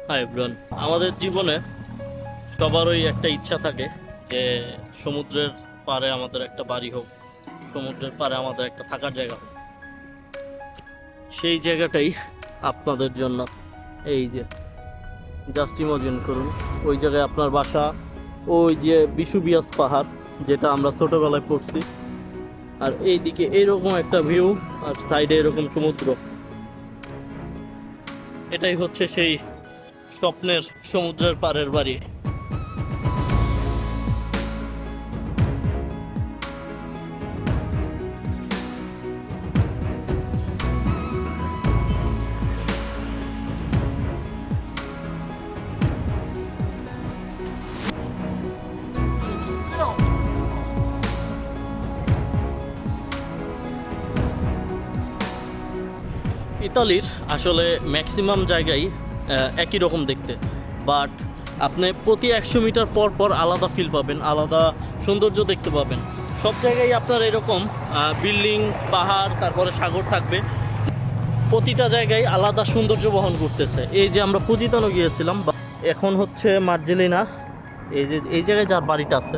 Hi everyone, আমাদের জীবনে সবারই একটা ইচ্ছা থাকে যে সমুদ্রের পাড়ে আমাদের একটা বাড়ি হোক, সমুদ্রের পাড়ে আমাদের একটা থাকার জায়গা হোক। সেই জায়গাটাই আপনাদের জন্য। এই যে জাস্ট ইমাজিন করুন, ওই জায়গায় আপনার বাসা, ওই যে বিশুবিয়াস পাহাড় যেটা আমরা ছোটবেলায় পড়ছি, আর এইদিকে এইরকম একটা ভিউ, আর সাইডে এরকম সমুদ্র। এটাই হচ্ছে সেই স্বপ্নের সমুদ্রের পাড়ের বাড়ি। ইতালির আসলে ম্যাক্সিমাম জায়গায় একই রকম দেখতে, বাট আপনি প্রতি 100 মিটার পর পর আলাদা ফিল পাবেন, আলাদা সৌন্দর্য দেখতে পাবেন। সব জায়গায় আপনার এরকম বিল্ডিং, পাহাড়, তারপরে সাগর থাকবে। প্রতিটা জায়গায় আলাদা সৌন্দর্য বহন করতেছে। এই যে আমরা পুজিতানো গিয়েছিলাম, এখন হচ্ছে মার্জেলিনা, এই যে এই জায়গায় যার বাড়িটা আছে